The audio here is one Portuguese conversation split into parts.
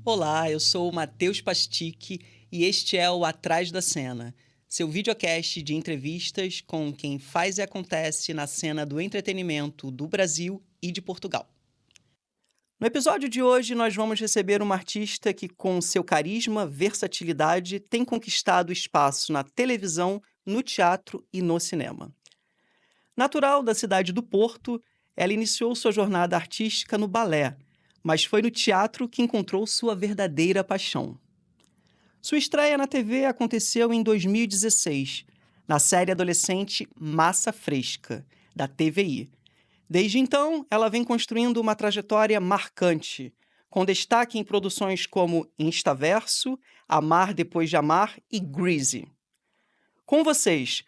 Olá, eu sou o Matheus Pastic e este é o Atrás da Cena, seu videocast de entrevistas com quem faz e acontece na cena do entretenimento do Brasil e de Portugal. No episódio de hoje, nós vamos receber uma artista que, com seu carisma, versatilidade, tem conquistado espaço na televisão, no teatro e no cinema. Natural da cidade do Porto, ela iniciou sua jornada artística no balé, mas foi no teatro que encontrou sua verdadeira paixão. Sua estreia na TV aconteceu em 2016, na série adolescente Massa Fresca, da TVI. Desde então, ela vem construindo uma trajetória marcante, com destaque em produções como Instaverso, Amar Depois de Amar e Greasy. Com vocês,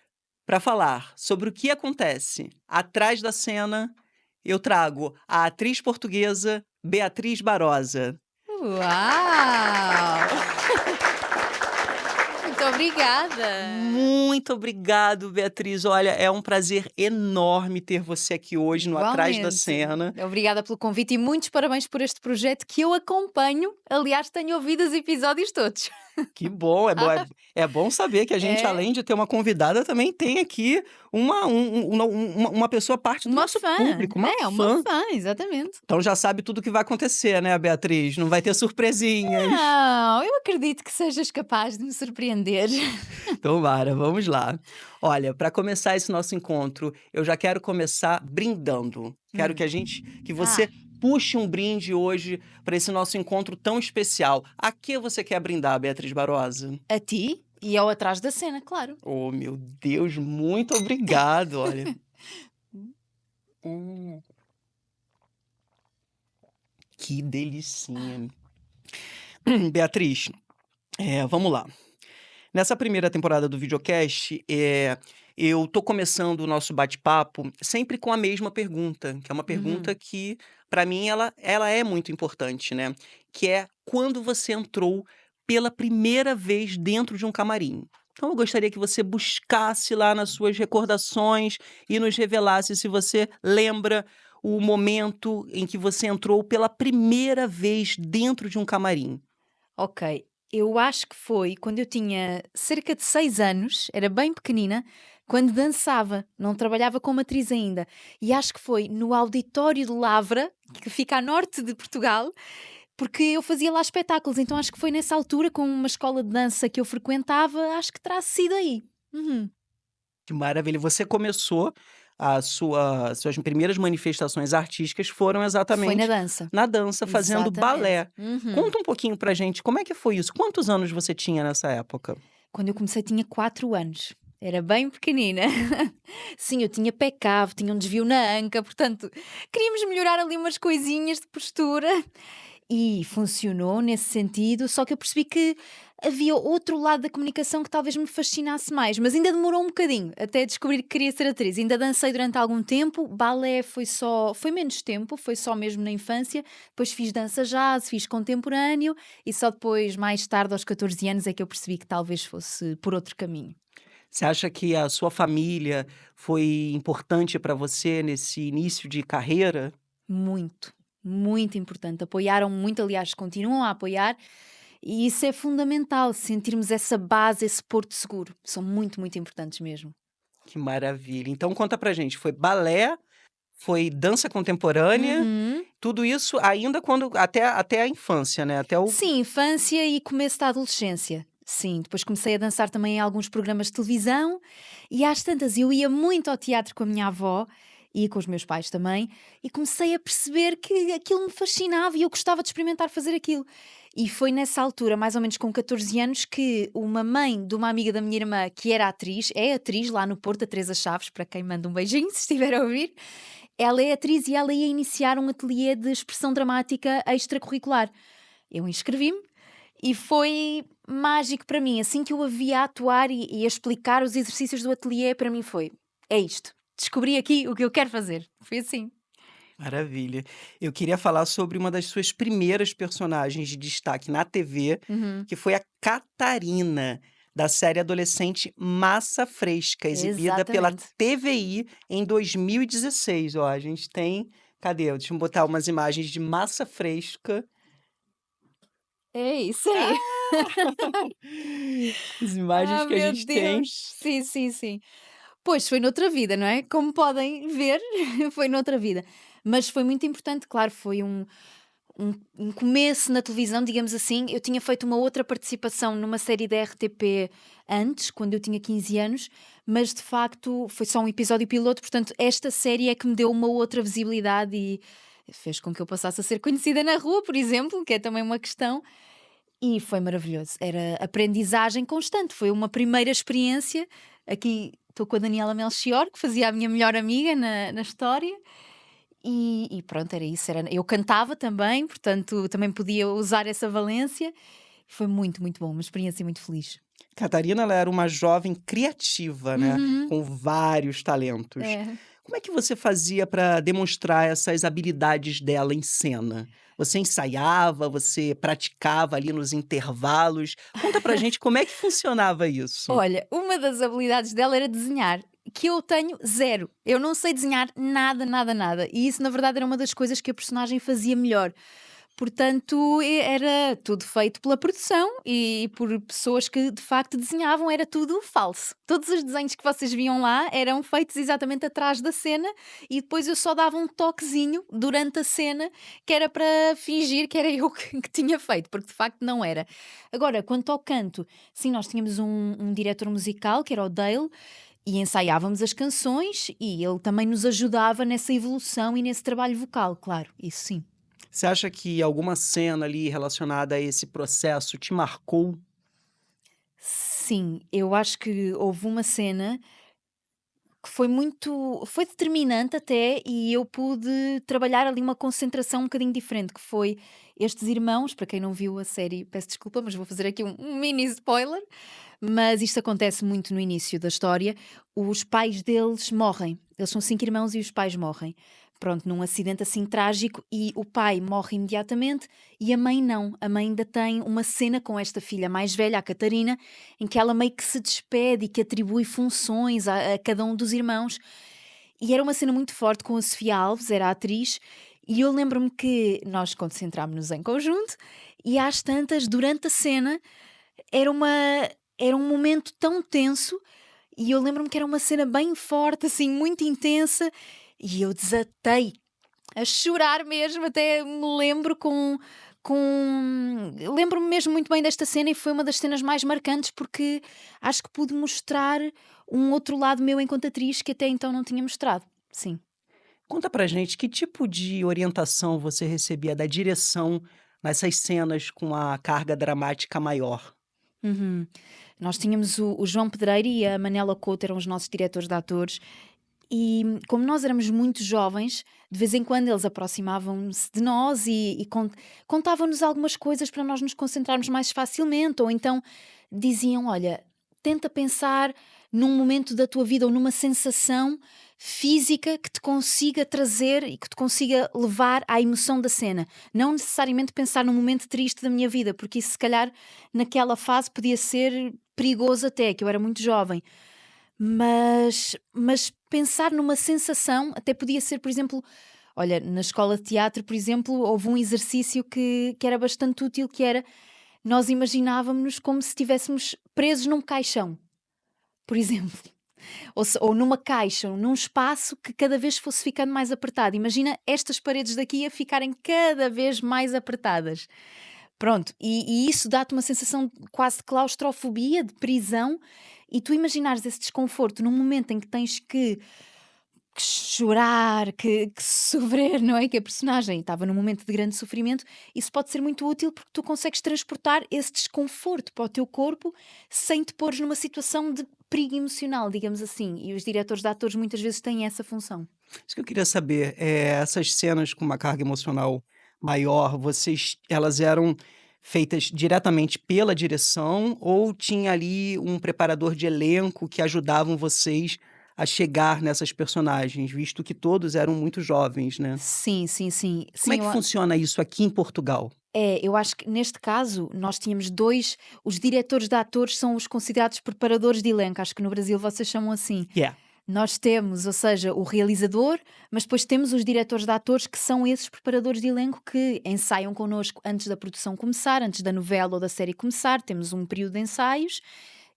para falar sobre o que acontece atrás da cena, eu trago a atriz portuguesa Beatriz Barosa. Uau! Muito obrigada. Muito obrigado, Beatriz. Olha, é um prazer enorme ter você aqui hoje no Atrás da Igualmente. Cena. Obrigada pelo convite e muitos parabéns por este projeto que eu acompanho. Aliás, tenho ouvido os episódios todos. Que bom, é bom saber que a gente, É. além de ter uma convidada, também tem aqui uma pessoa parte do Uma nosso fã. público, uma Uma fã. fã, exatamente. Então já sabe tudo o que vai acontecer, né, Beatriz? Não vai ter surpresinhas. Não, eu acredito que sejas capaz de me surpreender. Tomara, vamos lá. Olha, para começar esse nosso encontro, eu já quero começar brindando. Quero que você puxe um brinde hoje para esse nosso encontro tão especial. A que você quer brindar, Beatriz Barosa? A ti e ao atrás da cena, claro. Oh, meu Deus, muito obrigado, olha. Hum, que delicinha. Beatriz, vamos lá. Nessa primeira temporada do videocast, eu tô começando o nosso bate-papo sempre com a mesma pergunta, que é uma pergunta que, para mim, ela é muito importante, né? Que é quando você entrou pela primeira vez dentro de um camarim. Então, eu gostaria que você buscasse lá nas suas recordações e nos revelasse se você lembra o momento em que você entrou pela primeira vez dentro de um camarim. Ok, eu acho que foi quando eu tinha cerca de 6 anos, era bem pequenina, quando dançava, não trabalhava como atriz ainda. E acho que foi no Auditório de Lavra, que fica a norte de Portugal, porque eu fazia lá espetáculos. Então acho que foi nessa altura, com uma escola de dança que eu frequentava, acho que terá sido aí. Uhum. Que maravilha. Você começou suas primeiras manifestações artísticas foram Foi na exatamente dança. na dança, fazendo Exatamente. balé. Uhum. Conta um pouquinho pra gente, como é que foi isso? Quantos anos você tinha nessa época? Quando eu comecei tinha 4 anos. Era bem pequenina. Sim, eu tinha pé cavo, tinha um desvio na anca, portanto, queríamos melhorar ali umas coisinhas de postura. E funcionou nesse sentido, só que eu percebi que havia outro lado da comunicação que talvez me fascinasse mais, mas ainda demorou um bocadinho até descobrir que queria ser atriz. Ainda dancei durante algum tempo, balé foi menos tempo, foi só mesmo na infância. Depois fiz dança jazz, fiz contemporâneo e só depois, mais tarde, aos 14 anos, é que eu percebi que talvez fosse por outro caminho. Você acha que a sua família foi importante pra você nesse início de carreira? Muito, muito importante. Apoiaram muito, aliás, continuam a apoiar, e isso é fundamental, sentirmos essa base, esse porto seguro. São muito, muito importantes mesmo. Que maravilha. Então conta pra gente, foi balé, foi dança contemporânea, Uhum. tudo isso ainda quando até a infância, né, até o Sim, infância e começo da adolescência. Sim, depois comecei a dançar também em alguns programas de televisão e às tantas eu ia muito ao teatro com a minha avó e com os meus pais também e comecei a perceber que aquilo me fascinava e eu gostava de experimentar fazer aquilo. E foi nessa altura, mais ou menos com 14 anos, que uma mãe de uma amiga da minha irmã, que era atriz, é atriz lá no Porto, a Teresa Chaves, para quem manda um beijinho se estiver a ouvir, ela é atriz e ela ia iniciar um ateliê de expressão dramática extracurricular. Eu inscrevi-me e foi mágico para mim. Assim que eu a via a atuar e a explicar os exercícios do ateliê, para mim foi: é isto. Descobri aqui o que eu quero fazer. Foi assim. Maravilha. Eu queria falar sobre uma das suas primeiras personagens de destaque na TV, Uhum. que foi a Catarina, da série adolescente Massa Fresca, exibida pela Exatamente. TVI em 2016. Ó, a gente tem. Cadê? Deixa eu botar umas imagens de Massa Fresca. É isso aí. As imagens Ah, que a meu gente tem. Deus! Sim, sim, sim. Pois, foi noutra vida, não é? Como podem ver, foi noutra vida. Mas foi muito importante, claro, foi um começo na televisão, digamos assim. Eu tinha feito uma outra participação numa série da RTP antes, quando eu tinha 15 anos, mas de facto foi só um episódio piloto, portanto, esta série é que me deu uma outra visibilidade e fez com que eu passasse a ser conhecida na rua, por exemplo, que é também uma questão. E foi maravilhoso, era aprendizagem constante, foi uma primeira experiência. Aqui estou com a Daniela Melchior, que fazia a minha melhor amiga na história, e pronto, era isso. Eu cantava também, portanto também podia usar essa valência. Foi muito, muito bom, uma experiência muito feliz. Catarina, ela era uma jovem criativa, né, Uhum, com vários talentos. é. Como é que você fazia para demonstrar essas habilidades dela em cena? Você ensaiava, você praticava ali nos intervalos? Conta pra gente como é que funcionava isso. Olha, uma das habilidades dela era desenhar, que eu tenho zero. Eu não sei desenhar nada, nada, nada. E isso, na verdade, era uma das coisas que a personagem fazia melhor. Portanto, era tudo feito pela produção e por pessoas que de facto desenhavam, era tudo falso. Todos os desenhos que vocês viam lá eram feitos exatamente atrás da cena e depois eu só dava um toquezinho durante a cena que era para fingir que era eu que tinha feito, porque de facto não era. Agora, quanto ao canto, sim, nós tínhamos um diretor musical que era o Dale e ensaiávamos as canções e ele também nos ajudava nessa evolução e nesse trabalho vocal, claro, isso sim. Você acha que alguma cena ali relacionada a esse processo te marcou? Sim, eu acho que houve uma cena que foi determinante até, e eu pude trabalhar ali uma concentração um bocadinho diferente, que foi estes irmãos, para quem não viu a série, peço desculpa, mas vou fazer aqui um mini spoiler, mas isto acontece muito no início da história. Os pais deles morrem, eles são 5 irmãos e os pais morrem. Pronto, num acidente assim trágico, e o pai morre imediatamente e a mãe não. A mãe ainda tem uma cena com esta filha mais velha, a Catarina, em que ela meio que se despede e que atribui funções a cada um dos irmãos. E era uma cena muito forte com a Sofia Alves, era a atriz, e eu lembro-me que nós concentrámos-nos em conjunto e às tantas, durante a cena, era uma era um momento tão tenso e eu lembro-me que era uma cena bem forte, assim, muito intensa, e eu desatei a chorar mesmo, até me lembro com lembro-me mesmo muito bem desta cena e foi uma das cenas mais marcantes, porque acho que pude mostrar um outro lado meu enquanto atriz que até então não tinha mostrado. Sim. Conta pra gente que tipo de orientação você recebia da direção nessas cenas com a carga dramática maior? Uhum. Nós tínhamos o João Pedreira e a Manela Couto, eram os nossos diretores de atores. E como nós éramos muito jovens, de vez em quando eles aproximavam-se de nós e contavam-nos algumas coisas para nós nos concentrarmos mais facilmente, ou então diziam: Olha, tenta pensar num momento da tua vida ou numa sensação física que te consiga trazer e que te consiga levar à emoção da cena. Não necessariamente pensar num momento triste da minha vida, porque isso, se calhar, naquela fase podia ser perigoso até, que eu era muito jovem. Mas pensar numa sensação, até podia ser, por exemplo, olha, na escola de teatro, por exemplo, houve um exercício que era bastante útil, que era, nós imaginávamos-nos como se estivéssemos presos num caixão, por exemplo. Ou numa caixa, ou num espaço que cada vez fosse ficando mais apertado. Imagina estas paredes daqui a ficarem cada vez mais apertadas. Pronto, e isso dá-te uma sensação quase de claustrofobia, de prisão, e tu imaginares esse desconforto num momento em que tens que chorar, que sofrer, não é? Que a personagem estava num momento de grande sofrimento, isso pode ser muito útil porque tu consegues transportar esse desconforto para o teu corpo sem te pôres numa situação de perigo emocional, digamos assim. E os diretores de atores muitas vezes têm essa função. Isso que eu queria saber, essas cenas com uma carga emocional maior, elas eram feitas diretamente pela direção ou tinha ali um preparador de elenco que ajudavam vocês a chegar nessas personagens, visto que todos eram muito jovens, né? Sim, sim, sim. Como é Sim, que funciona isso aqui em Portugal? eu acho que neste caso nós tínhamos dois. Os diretores de atores são os considerados preparadores de elenco, acho que no Brasil vocês chamam assim. Yeah. Nós temos, ou seja, o realizador, mas depois temos os diretores de atores, que são esses preparadores de elenco que ensaiam connosco antes da produção começar, antes da novela ou da série começar. Temos um período de ensaios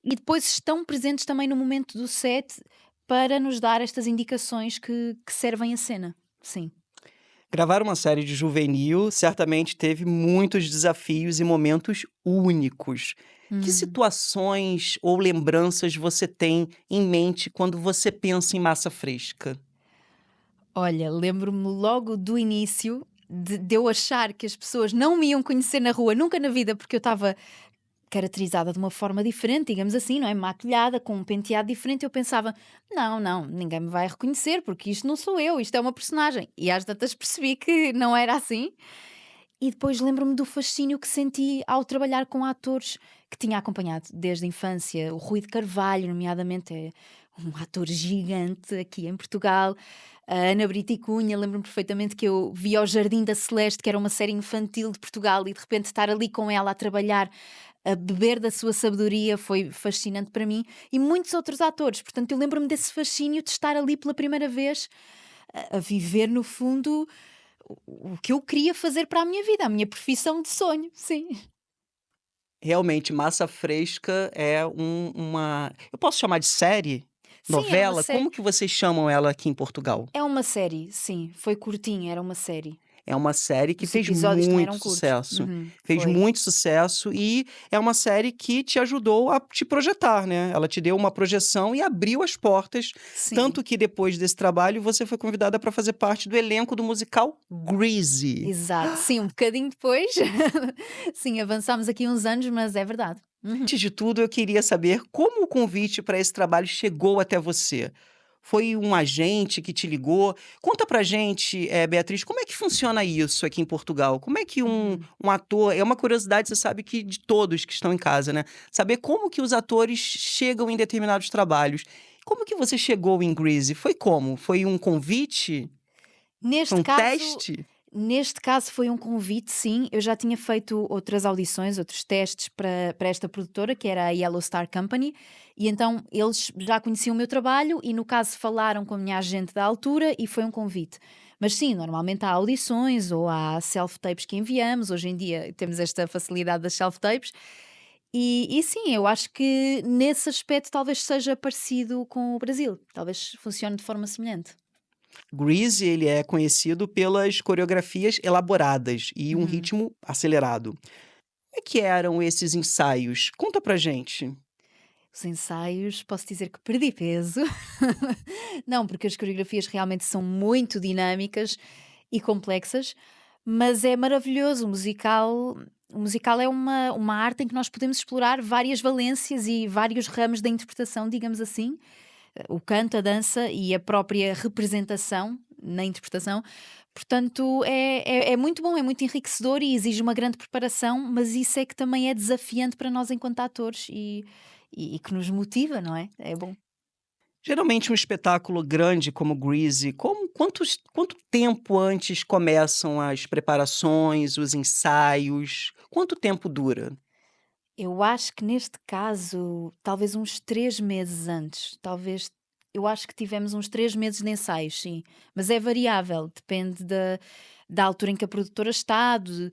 e depois estão presentes também no momento do set para nos dar estas indicações que servem a cena. Sim. Gravar uma série de juvenil certamente teve muitos desafios e momentos únicos. Que Hum. situações ou lembranças você tem em mente quando você pensa em Massa Fresca? Olha, lembro-me logo do início de eu achar que as pessoas não me iam conhecer na rua, nunca na vida, porque eu estava caracterizada de uma forma diferente, digamos assim, não é? Maquilhada, com um penteado diferente. Eu pensava, não, não, ninguém me vai reconhecer, porque isto não sou eu, isto é uma personagem. E às tantas percebi que não era assim. E depois lembro-me do fascínio que senti ao trabalhar com atores que tinha acompanhado desde a infância. O Rui de Carvalho, nomeadamente, é um ator gigante aqui em Portugal. A Ana Brito e Cunha, lembro-me perfeitamente que eu vi ao Jardim da Celeste, que era uma série infantil de Portugal, e de repente estar ali com ela a trabalhar, a beber da sua sabedoria, foi fascinante para mim. E muitos outros atores. Portanto, eu lembro-me desse fascínio de estar ali pela primeira vez, a viver, no fundo, o que eu queria fazer para a minha vida, a minha profissão de sonho, sim. Realmente, Massa Fresca é uma eu posso chamar de série? Sim, Novela? Como que vocês chamam ela aqui em Portugal? é uma série, sim, foi curtinha, era uma série. É uma série que Os fez episódios também muito eram curtos. sucesso. Fez Foi. muito sucesso e é uma série que te ajudou a te projetar, né. Ela te deu uma projeção e abriu as portas, Sim, tanto que depois desse trabalho você foi convidada para fazer parte do elenco do musical Grease. exato. Sim, um bocadinho depois. Sim, avançámos aqui uns anos, mas é verdade. Antes de tudo, eu queria saber como o convite para esse trabalho chegou até você. Foi um agente que te ligou? Conta pra gente, Beatriz, como é que funciona isso aqui em Portugal? Como é que Uhum. um ator é uma curiosidade, você sabe que de todos que estão em casa, né, saber como que os atores chegam em determinados trabalhos. Como que você chegou em Grease? Foi como? Foi um convite? Foi Neste um caso teste? Neste caso foi um convite, sim. Eu já tinha feito outras audições, outros testes para esta produtora, que era a Yellow Star Company, e então eles já conheciam o meu trabalho e, no caso, falaram com a minha agente da altura e foi um convite. Mas sim, normalmente há audições ou há self-tapes que enviamos. Hoje em dia temos esta facilidade das self-tapes. E sim, eu acho que nesse aspecto talvez seja parecido com o Brasil. Talvez funcione de forma semelhante. Grease, ele é conhecido pelas coreografias elaboradas e um Uhum. ritmo acelerado. Como é que eram esses ensaios? Conta pra gente. Os ensaios, posso dizer que perdi peso. Não, porque as coreografias realmente são muito dinâmicas e complexas, mas é maravilhoso. O musical é uma arte em que nós podemos explorar várias valências e vários ramos da interpretação, digamos assim. O canto, a dança e a própria representação na interpretação. Portanto, é muito bom, é muito enriquecedor e exige uma grande preparação, mas isso é que também é desafiante para nós enquanto atores e que nos motiva, não é? É bom. Geralmente um espetáculo grande como Grease, quanto tempo antes começam as preparações, os ensaios? Quanto tempo dura? Eu acho que neste caso, talvez uns 3 meses antes, talvez eu acho que tivemos uns 3 meses de ensaios, sim, mas é variável, depende da altura em que a produtora está, de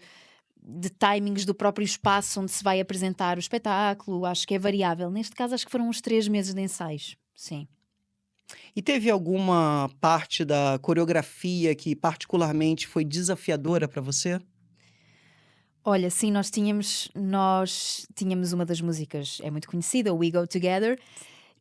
timings do próprio espaço onde se vai apresentar o espetáculo, acho que é variável. Neste caso, acho que foram uns 3 meses de ensaios, sim. E teve alguma parte da coreografia que particularmente foi desafiadora para você? Olha, sim, nós tínhamos uma das músicas, é muito conhecida, o We Go Together,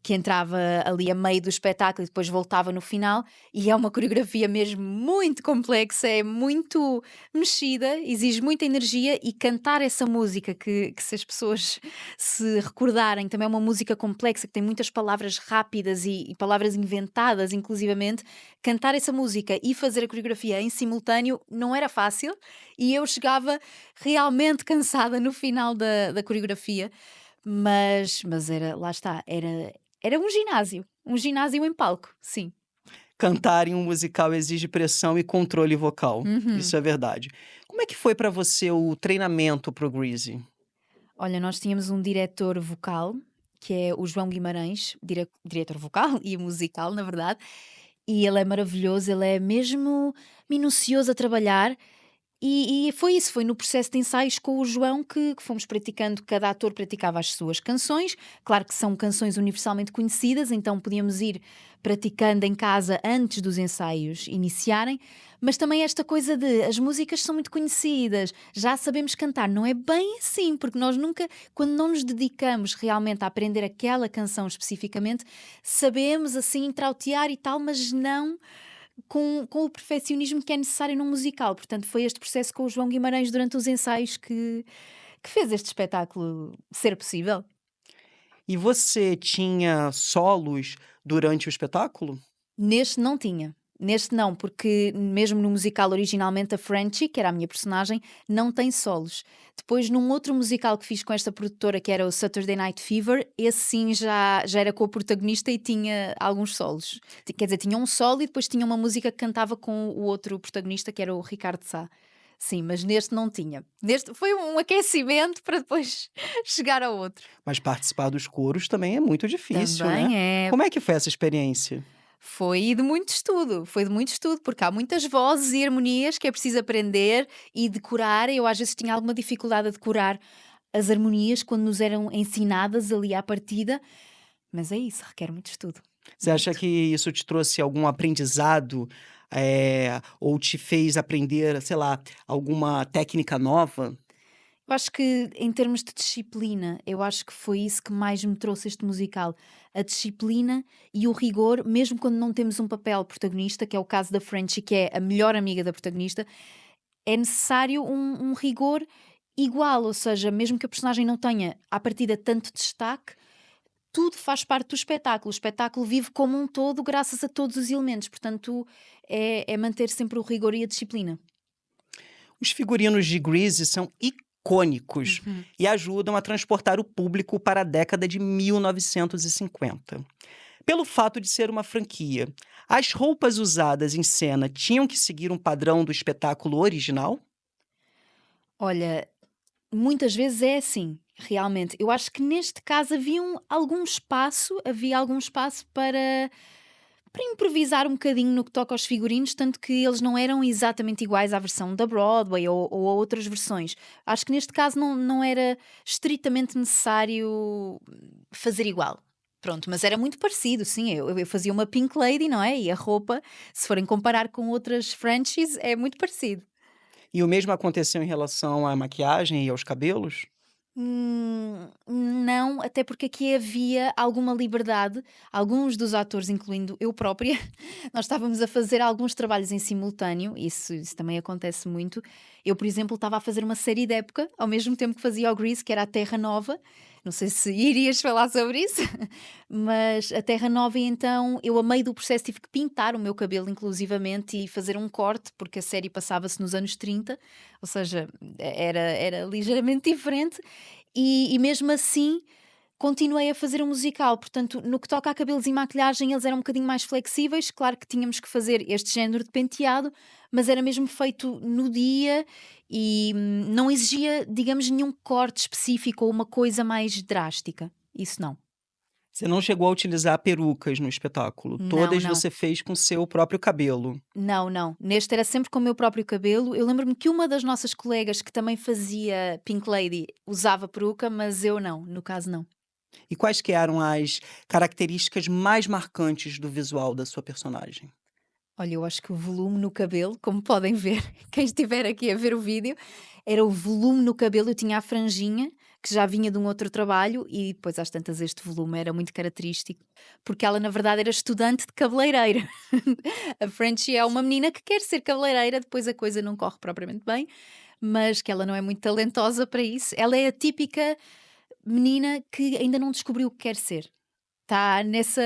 que entrava ali a meio do espetáculo e depois voltava no final, e é uma coreografia mesmo muito complexa, é muito mexida, exige muita energia e cantar essa música que se as pessoas se recordarem, também é uma música complexa que tem muitas palavras rápidas e palavras inventadas inclusivamente, cantar essa música e fazer a coreografia em simultâneo não era fácil e eu chegava realmente cansada no final da coreografia, mas era, lá está, era um ginásio em palco, sim. Cantar em um musical exige pressão e controle vocal, Uhum. isso é verdade. Como é que foi para você o treinamento para o Grease? Olha, nós tínhamos um diretor vocal, que é o João Guimarães, diretor vocal e musical, na verdade, e ele é maravilhoso, ele é mesmo minucioso a trabalhar. E foi isso, foi no processo de ensaios com o João que fomos praticando, cada ator praticava as suas canções. Claro que são canções universalmente conhecidas, então podíamos ir praticando em casa antes dos ensaios iniciarem, mas também esta coisa de as músicas são muito conhecidas, já sabemos cantar, não é bem assim, porque nós nunca, quando não nos dedicamos realmente a aprender aquela canção especificamente, sabemos assim trautear e tal, mas não com o perfeccionismo que é necessário num musical. Portanto, foi este processo com o João Guimarães durante os ensaios que fez este espetáculo ser possível. E você tinha solos durante o espetáculo? Neste não tinha. Neste não, porque mesmo no musical originalmente a Frenchie, que era a minha personagem, não tem solos. Depois, num outro musical que fiz com esta produtora, que era o Saturday Night Fever, esse sim já era com o protagonista e tinha alguns solos. Quer dizer, tinha um solo e depois tinha uma música que cantava com o outro protagonista, que era o Ricardo Sá. Sim, mas neste não tinha. Neste foi um aquecimento para depois chegar ao outro. Mas participar dos coros também é muito difícil, né? Também é. Como é que foi essa experiência? Foi de muito estudo, porque há muitas vozes e harmonias que é preciso aprender e decorar. Eu às vezes tinha alguma dificuldade a decorar as harmonias quando nos eram ensinadas ali à partida, mas é isso, requer muito estudo. Você acha Muito. que isso te trouxe algum aprendizado, ou te fez aprender, sei lá, alguma técnica nova? Eu acho que em termos de disciplina, eu acho que foi isso que mais me trouxe este musical. A disciplina e o rigor, mesmo quando não temos um papel protagonista, que é o caso da Frenchie, que é a melhor amiga da protagonista, é necessário um rigor igual, ou seja, mesmo que a personagem não tenha à partida tanto destaque, tudo faz parte do espetáculo. O espetáculo vive como um todo graças a todos os elementos, portanto é manter sempre o rigor e a disciplina. Os figurinos de Grease são icônicos Uhum. e ajudam a transportar o público para a década de 1950. Pelo fato de ser uma franquia, as roupas usadas em cena tinham que seguir um padrão do espetáculo original? Olha, muitas vezes é assim, realmente. Eu acho que neste caso havia algum espaço para improvisar um bocadinho no que toca aos figurinos, tanto que eles não eram exatamente iguais à versão da Broadway ou a outras versões. Acho que neste caso não era estritamente necessário fazer igual. Pronto, mas era muito parecido, sim. Eu fazia uma Pink Lady, não é? E a roupa, se forem comparar com outras franchises, é muito parecido. E o mesmo aconteceu em relação à maquiagem e aos cabelos? Não, até porque aqui havia alguma liberdade. Alguns dos atores, incluindo eu própria, nós estávamos a fazer alguns trabalhos em simultâneo, isso também acontece muito. Eu, por exemplo, estava a fazer uma série de época, ao mesmo tempo que fazia o Grease, que era a Terra Nova. Não sei se irias falar sobre isso, mas a Terra Nova, e então eu, a meio do processo, tive que pintar o meu cabelo, inclusivamente, e fazer um corte, porque a série passava-se nos anos 30, ou seja, era ligeiramente diferente. E mesmo assim continuei a fazer um musical, portanto, no que toca a cabelos e maquilhagem, eles eram um bocadinho mais flexíveis. Claro que tínhamos que fazer este género de penteado, mas era mesmo feito no dia e não exigia, digamos, nenhum corte específico ou uma coisa mais drástica. Isso não. Você não chegou a utilizar perucas no espetáculo, Não, todas não. você fez com seu próprio cabelo. Não, não. Neste era sempre com o meu próprio cabelo. Eu lembro-me que uma das nossas colegas que também fazia Pink Lady usava peruca, mas eu não, no caso não. E quais que eram as características mais marcantes do visual da sua personagem? Olha, eu acho que o volume no cabelo, como podem ver, quem estiver aqui a ver o vídeo, era o volume no cabelo. Eu tinha a franjinha, que já vinha de um outro trabalho, e depois às tantas este volume era muito característico, porque ela na verdade era estudante de cabeleireiro. A Frenchie é uma menina que quer ser cabeleireira, depois a coisa não corre propriamente bem, mas que ela não é muito talentosa para isso. Ela é a típica menina que ainda não descobriu o que quer ser. Está nesse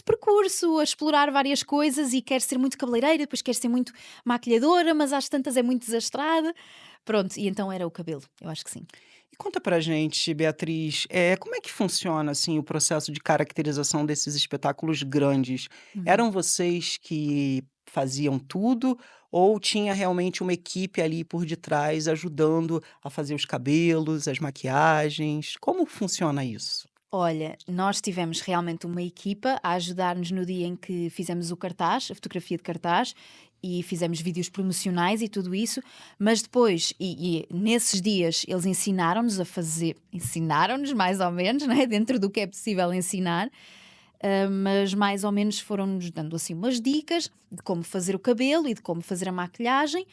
percurso a explorar várias coisas e quer ser muito cabeleireira, depois quer ser muito maquilhadora, mas às tantas é muito desastrada. Pronto, e então era o cabelo, eu acho que sim. E conta pra gente, Beatriz, como é que funciona, assim, o processo de caracterização desses espetáculos grandes? Uhum. Eram vocês que faziam tudo ou tinha realmente uma equipe ali por detrás ajudando a fazer os cabelos, as maquiagens? Como funciona isso? Olha, nós tivemos realmente uma equipa a ajudar-nos no dia em que fizemos o cartaz, a fotografia de cartaz, e fizemos vídeos promocionais e tudo isso, mas depois, e nesses dias, eles ensinaram-nos a fazer, ensinaram-nos mais ou menos, né, dentro do que é possível ensinar, mas mais ou menos foram-nos dando assim umas dicas de como fazer o cabelo e de como fazer a maquilhagem,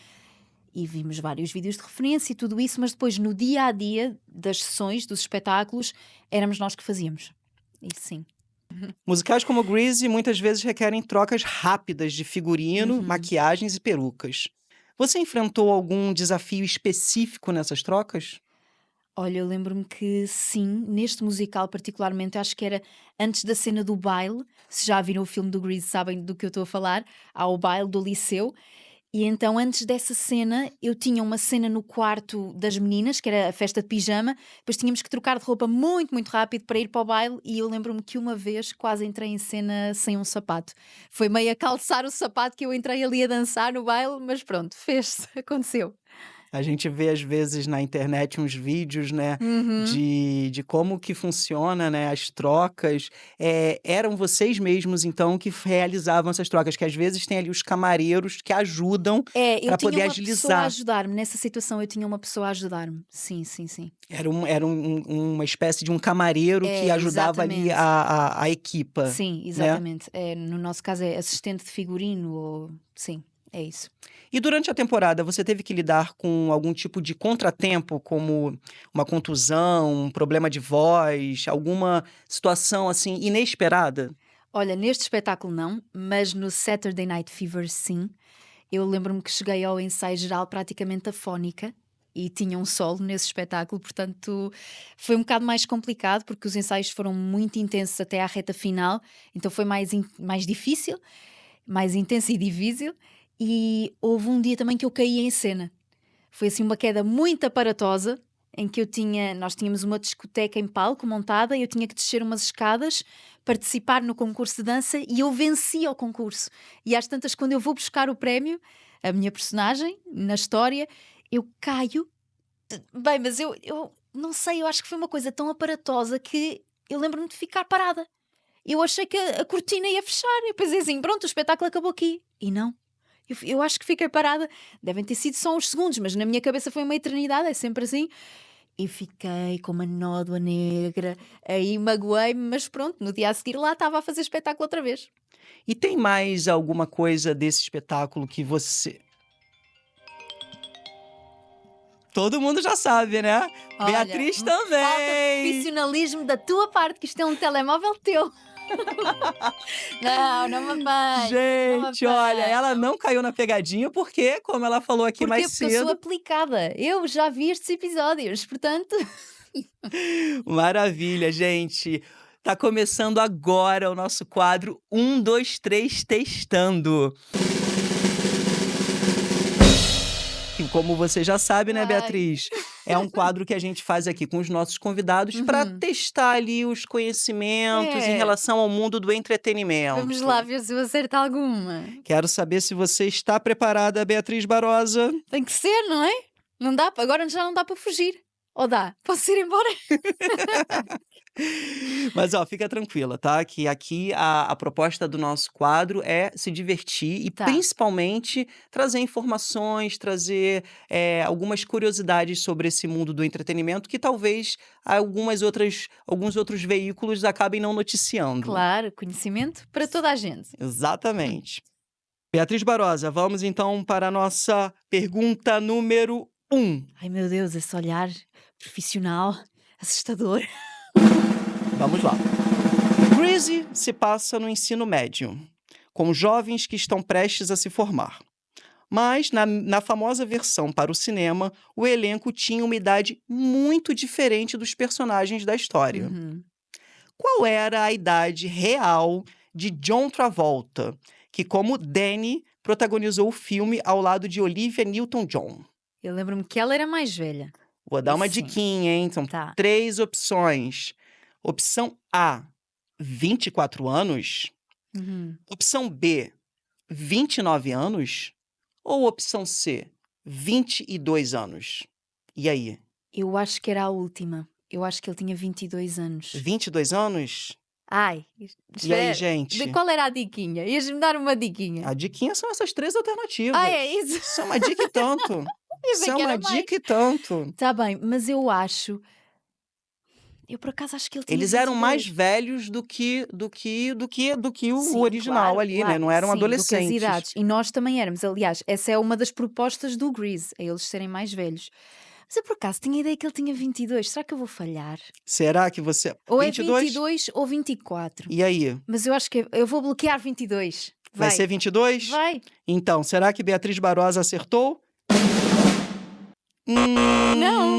e vimos vários vídeos de referência e tudo isso, mas depois no dia a dia das sessões, dos espetáculos, éramos nós que fazíamos. Isso sim. Musicais como Grease muitas vezes requerem trocas rápidas de figurino, Uhum. maquiagens e perucas. Você enfrentou algum desafio específico nessas trocas? Olha, eu lembro-me que sim, neste musical particularmente, eu acho que era antes da cena do baile. Se já viram o filme do Grease, sabem do que eu estou a falar. Há o baile do liceu. E então, antes dessa cena, eu tinha uma cena no quarto das meninas, que era a festa de pijama. Depois tínhamos que trocar de roupa muito, muito rápido para ir para o baile. E eu lembro-me que uma vez quase entrei em cena sem um sapato. Foi meio a calçar o sapato que eu entrei ali a dançar no baile, mas pronto, fez-se, aconteceu. A gente vê às vezes na internet uns vídeos, né, Uhum. de como que funciona, né, as trocas. Eram vocês mesmos então que realizavam essas trocas, que às vezes tem ali os camareiros que ajudam É, eu para tinha poder uma pessoa a agilizar. ajudar-me, nessa situação eu tinha uma pessoa a ajudar-me. Sim, sim, sim. Uma espécie de um camareiro que É, ajudava ali exatamente. a equipa, Sim, né. exatamente. No nosso caso é assistente de figurino ou sim, é isso. E durante a temporada, você teve que lidar com algum tipo de contratempo, como uma contusão, um problema de voz, alguma situação, assim, inesperada? Olha, neste espetáculo não, mas no Saturday Night Fever sim. Eu lembro-me que cheguei ao ensaio geral praticamente afónica e tinha um solo nesse espetáculo, portanto foi um bocado mais complicado porque os ensaios foram muito intensos até à reta final, então foi mais difícil, mais intenso e difícil. E houve um dia também que eu caí em cena. Foi assim uma queda muito aparatosa, em que nós tínhamos uma discoteca em palco montada e eu tinha que descer umas escadas, participar no concurso de dança e eu venci ao concurso. E às tantas, quando eu vou buscar o prémio, a minha personagem, na história, eu caio. Bem, mas eu não sei, eu acho que foi uma coisa tão aparatosa que eu lembro-me de ficar parada. Eu achei que a cortina ia fechar. Eu pensei assim, pronto, o espetáculo acabou aqui. E não. Eu acho que fiquei parada. Devem ter sido só uns segundos, mas na minha cabeça foi uma eternidade, é sempre assim. E fiquei com uma nódoa negra. Aí magoei-me, mas pronto, no dia a seguir lá estava a fazer espetáculo outra vez. E tem mais alguma coisa desse espetáculo que você todo mundo já sabe, né? Olha, Beatriz falta também! profissionalismo da tua parte, que isto é um telemóvel teu. Não, não me apanhes, não me Gente, olha, ela apanhes. não caiu na pegadinha, porque, como ela falou aqui mais Porquê? Porque eu sou cedo. aplicada. Eu já vi estes episódios, portanto. Maravilha, gente. Tá começando agora o nosso quadro 1, 2, 3 testando. E como você já sabe, né, Ai. Beatriz, é um quadro que a gente faz aqui com os nossos convidados para Uhum. testar ali os conhecimentos em É, relação ao mundo do vamos lá entretenimento. ver se eu acerto alguma. Quero saber se você está preparada, Beatriz Barosa. Tem que ser, não é? Não dá, agora já não dá para fugir. Ou dá? Posso ir embora? Mas ó, fica tranquila, tá? Que aqui a proposta do nosso quadro é se divertir e Tá, principalmente trazer informações, trazer algumas curiosidades sobre esse mundo do entretenimento que talvez alguns outros veículos acabem não noticiando. claro, conhecimento para toda a gente. Exatamente. Beatriz Barosa, vamos então para a nossa pergunta número 1. Ai meu Deus, esse olhar profissional, assustador. Vamos lá. Grease se passa no ensino médio, com jovens que estão prestes a se formar. Mas, na famosa versão para o cinema, o elenco tinha uma idade muito diferente dos personagens da história. Uhum. Qual era a idade real de John Travolta, que, como Danny, protagonizou o filme ao lado de Olivia Newton-John? Eu lembro-me que ela era mais velha. Vou dar uma Isso sim. diquinha, hein? São Tá. 3 opções. Opção A, 24 anos. Uhum. Opção B, 29 anos. Ou opção C, 22 anos? E aí? Eu acho que era a última. Eu acho que ele tinha 22 anos. 22 anos? Ai, E aí, espera. gente? Qual era a diquinha? Ias-me dar uma diquinha. A diquinha são essas 3 alternativas. Ah, é isso? Isso é uma dica e tanto. Pensei Isso é que era uma mais. dica e tanto. Tá bem, mas eu acho... Eu, por acaso, acho que ele tinha Eles eram 22. mais velhos do que o Sim, original claro, ali, né? claro. Não eram Sim, do que as adolescentes. idades. E nós também éramos. Aliás, essa é uma das propostas do Grease, é eles serem mais velhos. Mas eu, por acaso, tinha a ideia que ele tinha 22. Será que eu vou falhar? Será que você... Ou 22? é 22 ou 24. E aí? Mas eu acho que eu vou bloquear 22. Vai ser 22? Vai. Então, será que Beatriz Barbosa acertou? Não.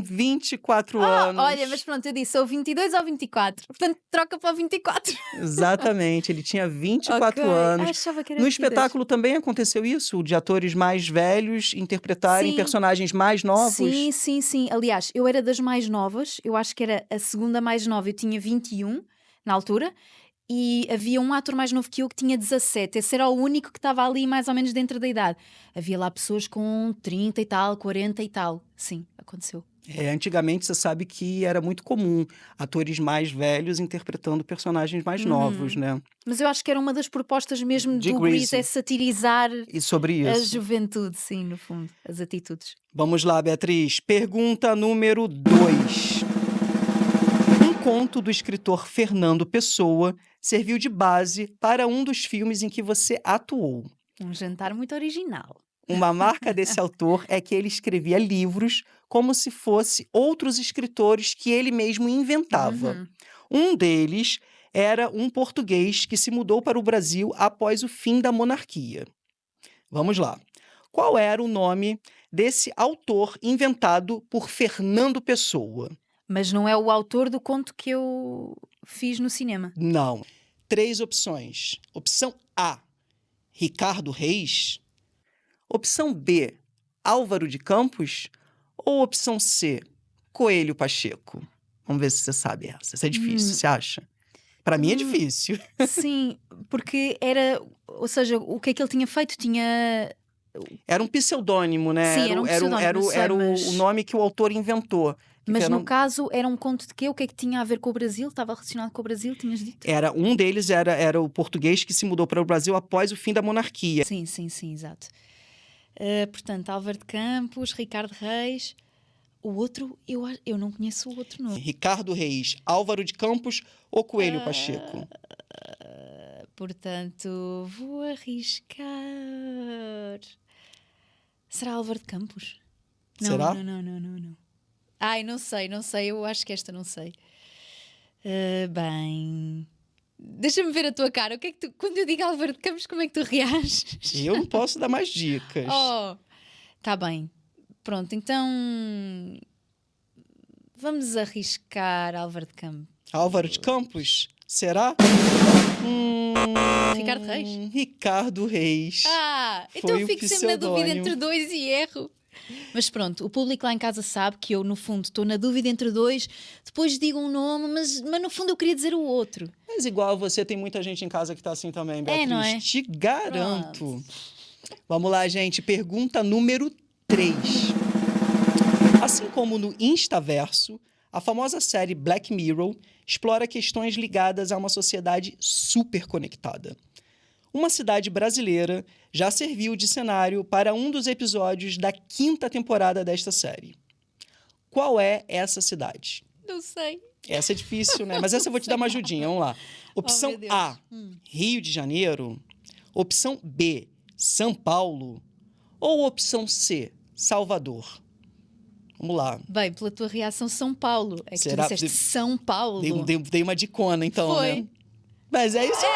24 Ah, anos. olha, mas pronto, eu disse ou 22 ou 24. Portanto, troca para o 24. Exatamente, ele tinha 24 Ok. anos. Achava que era No 22. espetáculo também aconteceu isso, de atores mais velhos interpretarem Sim. personagens mais novos. Sim, sim, sim. Aliás, eu era das mais novas. Eu acho que era a segunda mais nova. Eu tinha 21 na altura. E havia um ator mais novo que eu que tinha 17. Esse era o único que estava ali mais ou menos dentro da idade. Havia lá pessoas com 30 e tal, 40 e tal. Sim, aconteceu. Antigamente você sabe que era muito comum atores mais velhos interpretando personagens mais novos, né? Mas eu acho que era uma das propostas mesmo De do Grease. Grease, é satirizar E sobre a isso. juventude, sim, no fundo, as atitudes. Vamos lá, Beatriz. Pergunta número 2. Um conto do escritor Fernando Pessoa serviu de base para um dos filmes em que você atuou. Um jantar muito original. Uma marca desse autor é que ele escrevia livros como se fosse outros escritores que ele mesmo inventava. Um deles era um português que se mudou para o Brasil após o fim da monarquia. Vamos lá. Qual era o nome desse autor inventado por Fernando Pessoa? Mas não é o autor do conto que eu fiz no cinema. Não. 3 opções. Opção A, Ricardo Reis. Opção B, Álvaro de Campos. Ou opção C, Coelho Pacheco? Vamos ver se você sabe essa. Essa é difícil, você acha? Para mim é difícil. Sim, porque era... Ou seja, o que é que ele tinha feito? Tinha... Era um pseudônimo, né? Sim, era um pseudónimo, eu sei, Era mas- o nome que o autor inventou. Que Mas no Fernando- caso era um conto de quê? O que é que tinha a ver com o Brasil? Estava relacionado com o Brasil, tinhas dito? Um deles era o português que se mudou para o Brasil após o fim da monarquia. Sim, exato. Portanto, Álvaro de Campos, Ricardo Reis. O outro, eu não conheço o outro nome. Ricardo Reis, Álvaro de Campos ou Coelho Pacheco? Portanto, vou arriscar. Será Álvaro de Campos? Será? Não. Ai, não sei. Eu acho que esta não sei. Bem... Deixa-me ver a tua cara. O que é que tu, quando eu digo Álvaro de Campos, como é que tu reages? Eu não posso dar mais dicas. Oh, tá bem. Pronto, então... Vamos arriscar Álvaro de Campos. Álvaro de Campos? Será? Ricardo Reis? Ricardo Reis. Ah, então Foi eu o fico sempre na dúvida pseudónimo. entre dois e erro. Mas pronto, o público lá em casa sabe que eu, no fundo, estou na dúvida entre dois, depois digo um nome, mas no fundo eu queria dizer o outro. Mas igual você, tem muita gente em casa que tá assim também, Beatriz. não é? Te garanto. Vamos lá, gente. Pergunta número 3. Assim como no Instaverso, a famosa série Black Mirror explora questões ligadas a uma sociedade super conectada. Uma cidade brasileira já serviu de cenário para um dos episódios da 5ª temporada desta série. Qual é essa cidade? Não sei. Essa é difícil, né? Mas essa eu vou te dar uma ajudinha. Vamos lá. Opção meu Deus. A, Rio de Janeiro. Opção B, São Paulo. Ou opção C, Salvador. Vamos lá. Bem, pela tua reação, São Paulo. É que Será? tu disseste São Paulo. Dei uma dicona, então, Foi. né? Mas é isso mesmo!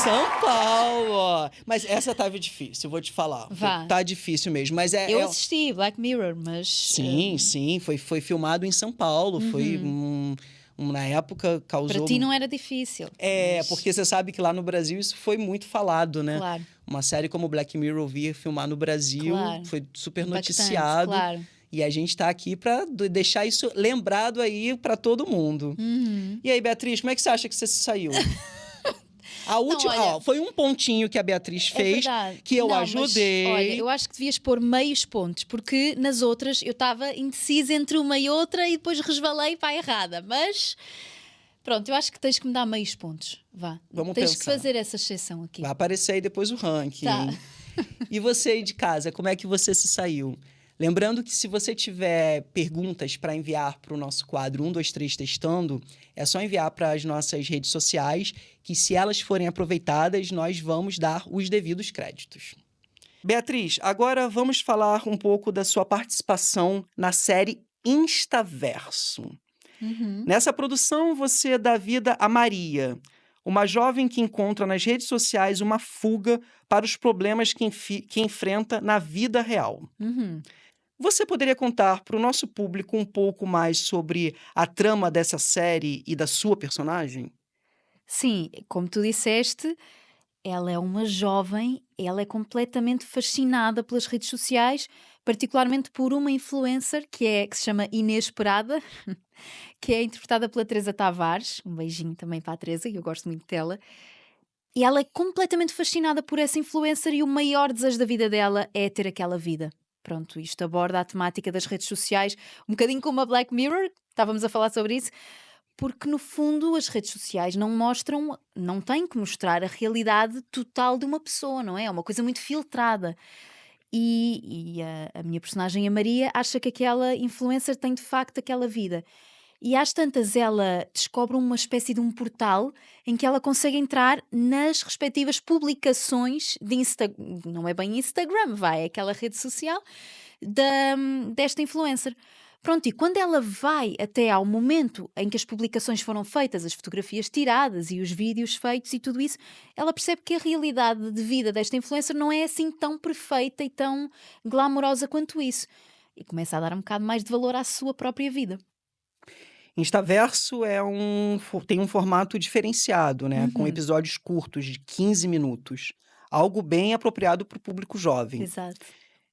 São Paulo! Ó. Mas essa tava difícil, vou te falar. Vá. Tá difícil mesmo. Mas Eu assisti Black Mirror, mas... Sim. Foi filmado em São Paulo. Foi na época causou... Para ti não era difícil. mas- Porque você sabe que lá no Brasil isso foi muito falado, né? Claro. Uma série como Black Mirror vir filmar no Brasil, Claro. foi super Impactante, noticiado. claro. E a gente tá aqui para deixar isso lembrado aí para todo mundo. E aí, Beatriz, como é que você acha que você se saiu? A Não, última, olha, foi um pontinho que a Beatriz é fez, verdade. que eu Não, mas olha, ajudei. eu acho que devias pôr meios pontos, porque nas outras eu estava indecisa entre uma e outra e depois resvalei para a errada. Mas pronto, eu acho que tens que me dar meios pontos. Vá. Vamos Tens que pensar. fazer essa exceção aqui. Vai aparecer aí depois o ranking, Tá. hein? E você aí de casa, como é que você se saiu? Lembrando que se você tiver perguntas para enviar para o nosso quadro 123 Testando, é só enviar para as nossas redes sociais, que se elas forem aproveitadas, nós vamos dar os devidos créditos. Beatriz, agora vamos falar um pouco da sua participação na série Instaverso. Uhum. Nessa produção, você dá vida a Maria, uma jovem que encontra nas redes sociais uma fuga para os problemas que enfrenta na vida real. Uhum. Você poderia contar para o nosso público um pouco mais sobre a trama dessa série e da sua personagem? Sim, como tu disseste, ela é uma jovem, ela é completamente fascinada pelas redes sociais, particularmente por uma influencer que se chama Inesperada, que é interpretada pela Teresa Tavares. Um beijinho também para a Teresa, que eu gosto muito dela. E ela é completamente fascinada por essa influencer e o maior desejo da vida dela é ter aquela vida. Pronto, isto aborda a temática das redes sociais, um bocadinho como a Black Mirror, estávamos a falar sobre isso, porque no fundo as redes sociais não mostram, não têm que mostrar a realidade total de uma pessoa, não é? É uma coisa muito filtrada. E a minha personagem, a Maria, acha que aquela influencer tem de facto aquela vida. E às tantas ela descobre uma espécie de um portal em que ela consegue entrar nas respectivas publicações de Instagram, não é bem Instagram, vai, é aquela rede social desta influencer. Pronto, e quando ela vai até ao momento em que as publicações foram feitas, as fotografias tiradas e os vídeos feitos e tudo isso, ela percebe que a realidade de vida desta influencer não é assim tão perfeita e tão glamourosa quanto isso. E começa a dar um bocado mais de valor à sua própria vida. Instaverso tem um formato diferenciado, né? Com Uhum, episódios curtos de 15 minutos. Algo bem apropriado para o público jovem. exato.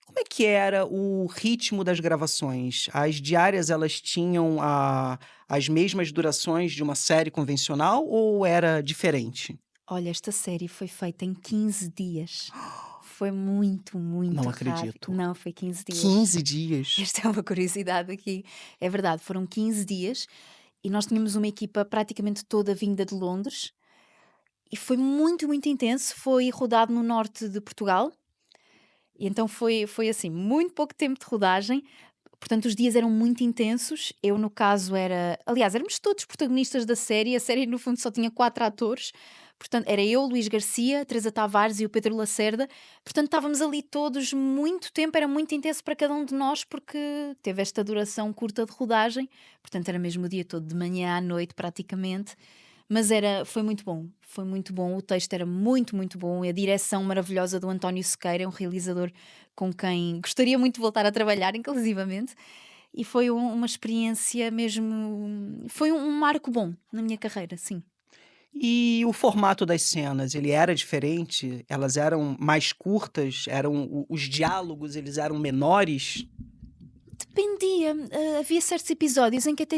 Como é que era o ritmo das gravações? As diárias, elas tinham as mesmas durações de uma série convencional ou era diferente? Olha, esta série foi feita em 15 dias. Foi muito, Não muito rápido. acredito. Não, foi 15 dias. 15 dias? Esta é uma curiosidade aqui. É verdade, foram 15 dias e nós tínhamos uma equipa praticamente toda vinda de Londres e foi muito, muito intenso. Foi rodado no norte de Portugal e então foi assim, muito pouco tempo de rodagem. Portanto, os dias eram muito intensos. Eu, no caso, era. Aliás, éramos todos protagonistas da série. A série, no fundo, só tinha 4 atores. Portanto, era eu, Luís Garcia, Teresa Tavares e o Pedro Lacerda. Portanto, estávamos ali todos muito tempo. Era muito intenso para cada um de nós, porque teve esta duração curta de rodagem. Portanto, era mesmo o dia todo, de manhã à noite, praticamente. Mas foi muito bom. Foi muito bom. O texto era muito, muito bom. E a direção maravilhosa do António Sequeira, é um realizador com quem gostaria muito de voltar a trabalhar, inclusivamente. E foi uma experiência mesmo. Foi um marco bom na minha carreira, sim. E o formato das cenas, ele era diferente? Elas eram mais curtas? Os diálogos, eles eram menores? Dependia. Havia certos episódios em que até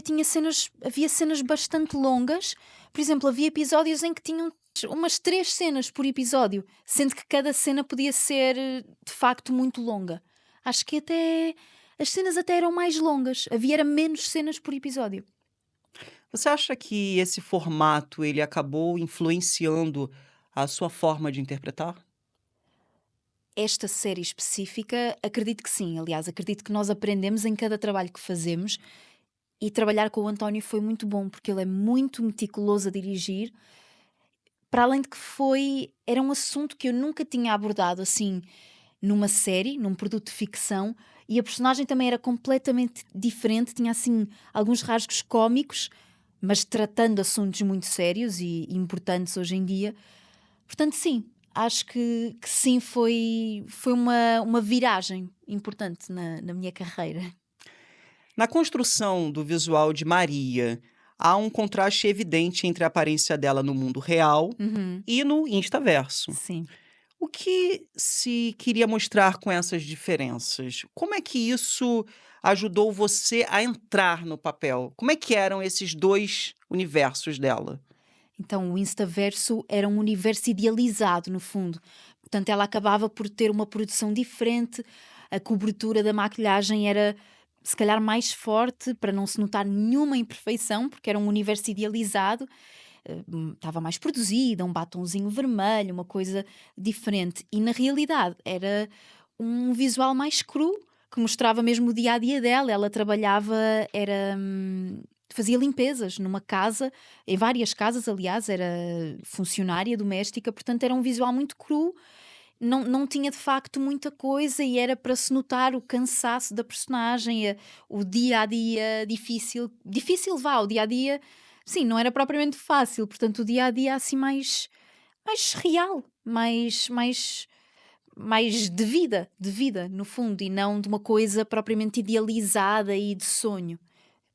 havia cenas bastante longas. Por exemplo, havia episódios em que tinham umas 3 cenas por episódio, sendo que cada cena podia ser de facto muito longa. Acho que até as cenas até eram mais longas. Era menos cenas por episódio. Você acha que esse formato, ele acabou influenciando a sua forma de interpretar? Esta série específica, acredito que sim. Aliás, acredito que nós aprendemos em cada trabalho que fazemos e trabalhar com o António foi muito bom, porque ele é muito meticuloso a dirigir. Para além de que era um assunto que eu nunca tinha abordado assim numa série, num produto de ficção, e a personagem também era completamente diferente, tinha assim alguns rasgos cómicos, mas tratando assuntos muito sérios e importantes hoje em dia. Portanto, sim, acho que sim, foi uma viragem importante na minha carreira. Na construção do visual de Maria, há um contraste evidente entre a aparência dela no mundo real Uhum, e no Instaverso. sim. O que se queria mostrar com essas diferenças? Como é que isso ajudou você a entrar no papel? Como é que eram esses dois universos dela? Então o Instaverso era um universo idealizado, no fundo. Portanto, ela acabava por ter uma produção diferente, a cobertura da maquilhagem era se calhar mais forte, para não se notar nenhuma imperfeição, porque era um universo idealizado, estava mais produzida, um batonzinho vermelho, uma coisa diferente. E na realidade era um visual mais cru, que mostrava mesmo o dia a dia dela. Ela trabalhava, era. Fazia limpezas numa casa, em várias casas, aliás, era funcionária doméstica, portanto era um visual muito cru, não tinha de facto muita coisa e era para se notar o cansaço da personagem, o dia a dia difícil, difícil vá, o dia a dia, sim, não era propriamente fácil, portanto o dia a dia assim mais real, mais de vida, no fundo, e não de uma coisa propriamente idealizada e de sonho.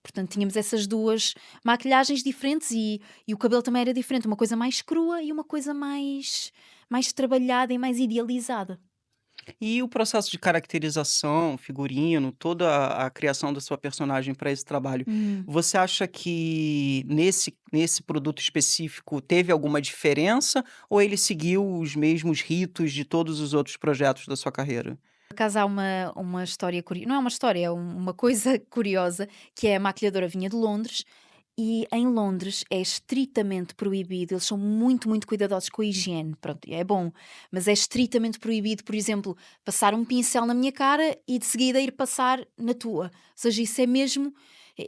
Portanto, tínhamos essas duas maquilhagens diferentes e o cabelo também era diferente, uma coisa mais crua e uma coisa mais trabalhada e mais idealizada. E o processo de caracterização, figurino, toda a criação da sua personagem para esse trabalho, Hum. você acha que nesse produto específico teve alguma diferença ou ele seguiu os mesmos ritos de todos os outros projetos da sua carreira? Por acaso há uma história curiosa, não é uma história, é uma coisa curiosa, que é a maquilhadora vinha de Londres e em Londres é estritamente proibido, eles são muito, muito cuidadosos com a higiene, pronto, é bom, mas é estritamente proibido, por exemplo, passar um pincel na minha cara e de seguida ir passar na tua. Ou seja, isso é mesmo,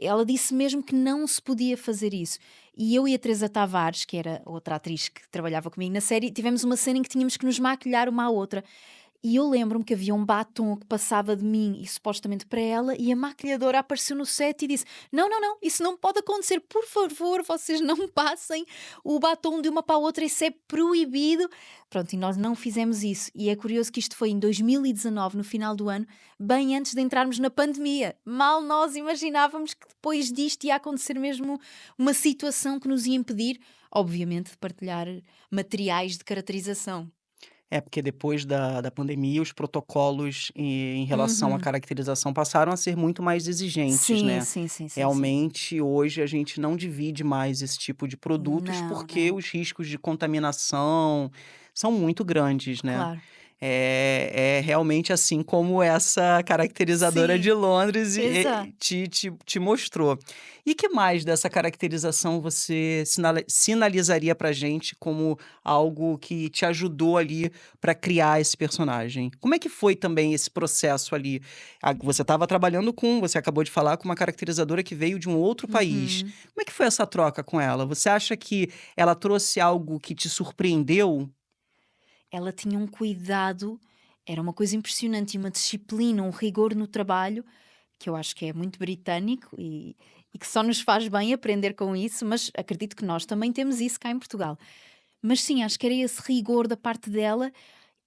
ela disse mesmo que não se podia fazer isso. E eu e a Teresa Tavares, que era outra atriz que trabalhava comigo na série, tivemos uma cena em que tínhamos que nos maquilhar uma à outra. E eu lembro-me que havia um batom que passava de mim e supostamente para ela, e a maquilhadora apareceu no set e disse: Não, não, não, isso não pode acontecer, por favor, vocês não passem o batom de uma para a outra, isso é proibido. Pronto, e nós não fizemos isso. E é curioso que isto foi em 2019, no final do ano, bem antes de entrarmos na pandemia. Mal nós imaginávamos que depois disto ia acontecer mesmo uma situação que nos ia impedir, obviamente, de partilhar materiais de caracterização. É, porque depois da pandemia, os protocolos em relação à Uhum. caracterização passaram a ser muito mais exigentes, Sim, né. sim, sim, sim, sim. Realmente, hoje a gente não divide mais esse tipo de produtos, Não, porque não, os riscos de contaminação são muito grandes, né. claro. É realmente assim como essa caracterizadora Sim, de Londres exato. te mostrou. E que mais dessa caracterização você sinalizaria pra gente como algo que te ajudou ali para criar esse personagem? Como é que foi também esse processo ali? Você estava trabalhando você acabou de falar com uma caracterizadora que veio de um outro país. Uhum. Como é que foi essa troca com ela? Você acha que ela trouxe algo que te surpreendeu? Ela tinha um cuidado, era uma coisa impressionante e uma disciplina, um rigor no trabalho, que eu acho que é muito britânico e que só nos faz bem aprender com isso, mas acredito que nós também temos isso cá em Portugal. Mas sim, acho que era esse rigor da parte dela.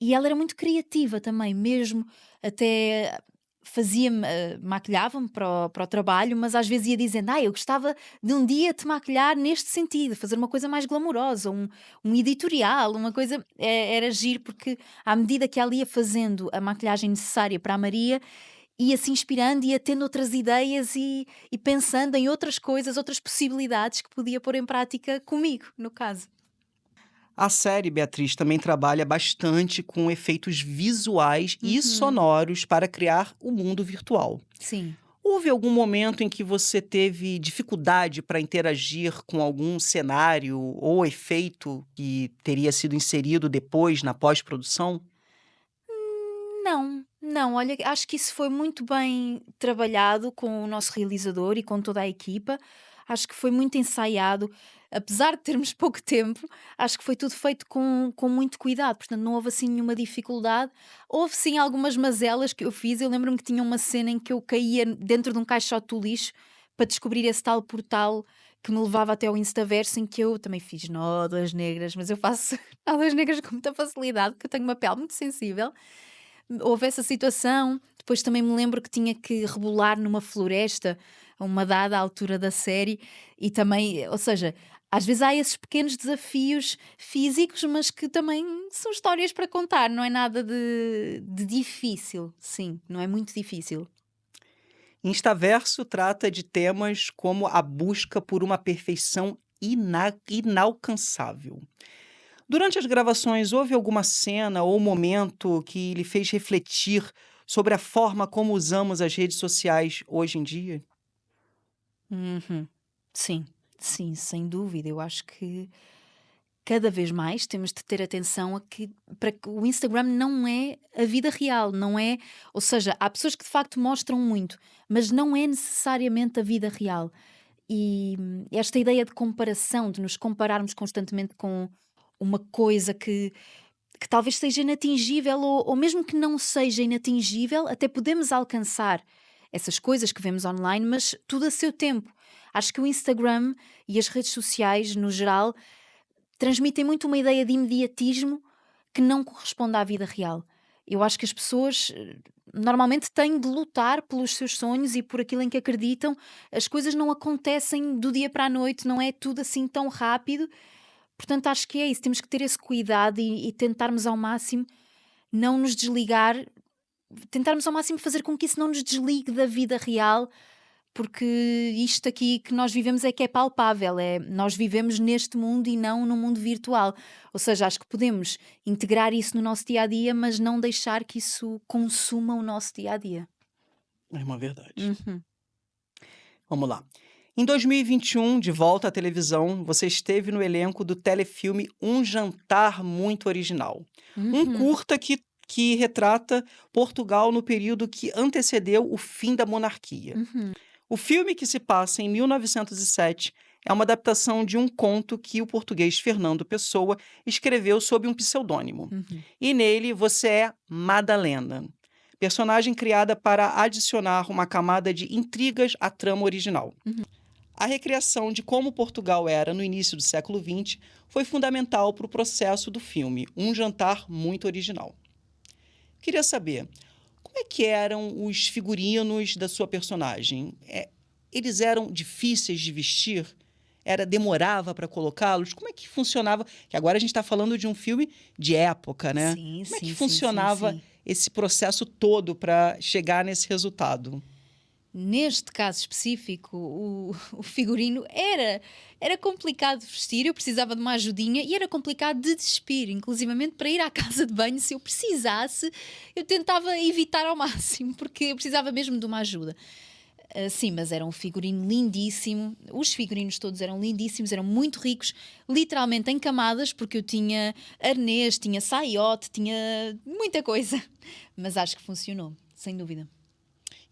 E ela era muito criativa também, mesmo até fazia-me, maquilhava-me para o trabalho, mas às vezes ia dizendo: eu gostava de um dia te maquilhar neste sentido, fazer uma coisa mais glamourosa, um editorial, uma coisa", era giro, porque à medida que ela ia fazendo a maquilhagem necessária para a Maria, ia-se inspirando, ia tendo outras ideias e pensando em outras coisas, outras possibilidades que podia pôr em prática comigo, no caso. A série, Beatriz, também trabalha bastante com efeitos visuais e Uhum. sonoros para criar o mundo virtual. Sim. Houve algum momento em que você teve dificuldade para interagir com algum cenário ou efeito que teria sido inserido depois na pós-produção? Não, não, olha, acho que isso foi muito bem trabalhado com o nosso realizador e com toda a equipa. Acho que foi muito ensaiado, apesar de termos pouco tempo, acho que foi tudo feito com muito cuidado, portanto não houve assim nenhuma dificuldade. Houve sim algumas mazelas que eu fiz. Eu lembro-me que tinha uma cena em que eu caía dentro de um caixote do lixo para descobrir esse tal portal que me levava até ao Instaverso, em que eu também fiz nódoas negras, mas eu faço nódoas negras com muita facilidade, porque eu tenho uma pele muito sensível. Houve essa situação, depois também me lembro que tinha que rebolar numa floresta a uma dada altura da série e também, ou seja, às vezes há esses pequenos desafios físicos, mas que também são histórias para contar, não é nada de difícil, sim, não é muito difícil. Instaverso trata de temas como a busca por uma perfeição inalcançável. Durante as gravações, houve alguma cena ou momento que lhe fez refletir sobre a forma como usamos as redes sociais hoje em dia? Uhum. Sim, sim, sem dúvida. Eu acho que cada vez mais temos de ter atenção a que para que o Instagram não é a vida real, não é, ou seja, há pessoas que de facto mostram muito, mas não é necessariamente a vida real. E esta ideia de comparação, de nos compararmos constantemente com uma coisa que talvez seja inatingível, ou mesmo que não seja inatingível, até podemos alcançar essas coisas que vemos online, mas tudo a seu tempo. Acho que o Instagram e as redes sociais, no geral, transmitem muito uma ideia de imediatismo que não corresponde à vida real. Eu acho que as pessoas normalmente têm de lutar pelos seus sonhos e por aquilo em que acreditam. As coisas não acontecem do dia para a noite, não é tudo assim tão rápido. Portanto, acho que é isso. Temos que ter esse cuidado e tentarmos ao máximo não nos desligar, tentarmos ao máximo fazer com que isso não nos desligue da vida real, porque isto aqui que nós vivemos é que é palpável, é, nós vivemos neste mundo e não no mundo virtual. Ou seja, acho que podemos integrar isso no nosso dia a dia, mas não deixar que isso consuma o nosso dia a dia. É uma verdade. Uhum. Vamos lá. Em 2021, de volta à televisão, você esteve no elenco do telefilme Um Jantar Muito Original. Um Uhum. curta que retrata Portugal no período que antecedeu o fim da monarquia. Uhum. O filme, que se passa em 1907, é uma adaptação de um conto que o português Fernando Pessoa escreveu sob um pseudônimo. Uhum. E nele você é Madalena, personagem criada para adicionar uma camada de intrigas à trama original. Uhum. A recriação de como Portugal era no início do século XX foi fundamental para o processo do filme, Um Jantar Muito Original. Queria saber, como é que eram os figurinos da sua personagem? Eles eram difíceis de vestir? Demorava para colocá-los? Como é que funcionava? Que agora a gente está falando de um filme de época, né? Sim, Como é que sim, sim, sim, funcionava sim. esse processo todo para chegar nesse resultado? Neste caso específico, o figurino era complicado de vestir, eu precisava de uma ajudinha e era complicado de despir, inclusivamente para ir à casa de banho, se eu precisasse, eu tentava evitar ao máximo, porque eu precisava mesmo de uma ajuda. Sim, mas era um figurino lindíssimo, os figurinos todos eram lindíssimos, eram muito ricos, literalmente em camadas, porque eu tinha arnês, tinha saiote, tinha muita coisa, mas acho que funcionou, sem dúvida.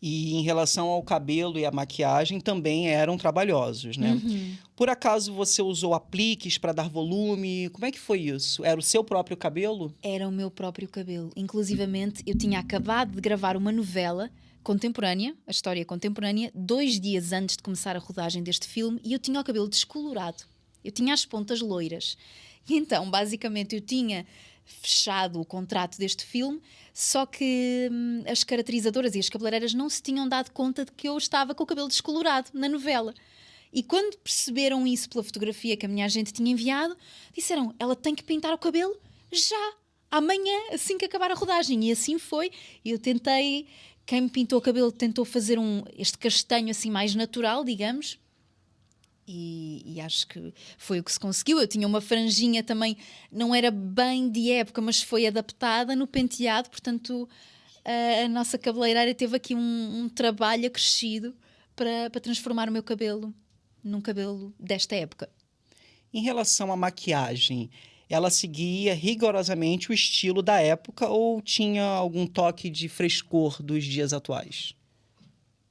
E em relação ao cabelo e à maquiagem também eram trabalhosos, né? Uhum. Por acaso você usou apliques para dar volume? Como é que foi isso? Era o seu próprio cabelo? Era o meu próprio cabelo. Inclusivamente, eu tinha acabado de gravar uma novela contemporânea, a história contemporânea, 2 dias antes de começar a rodagem deste filme, e eu tinha o cabelo descolorado. Eu tinha as pontas loiras. E então, basicamente, eu tinha fechado o contrato deste filme, só que as caracterizadoras e as cabeleireiras não se tinham dado conta de que eu estava com o cabelo descolorado na novela. E quando perceberam isso pela fotografia que a minha agente tinha enviado, disseram, ela tem que pintar o cabelo já, amanhã, assim que acabar a rodagem. E assim foi. Eu tentei, quem me pintou o cabelo tentou fazer este castanho assim mais natural, digamos, e acho que foi o que se conseguiu. Eu tinha uma franjinha também, não era bem de época, mas foi adaptada no penteado, portanto a nossa cabeleireira teve aqui um trabalho acrescido para transformar o meu cabelo num cabelo desta época. Em relação à maquiagem, ela seguia rigorosamente o estilo da época ou tinha algum toque de frescor dos dias atuais?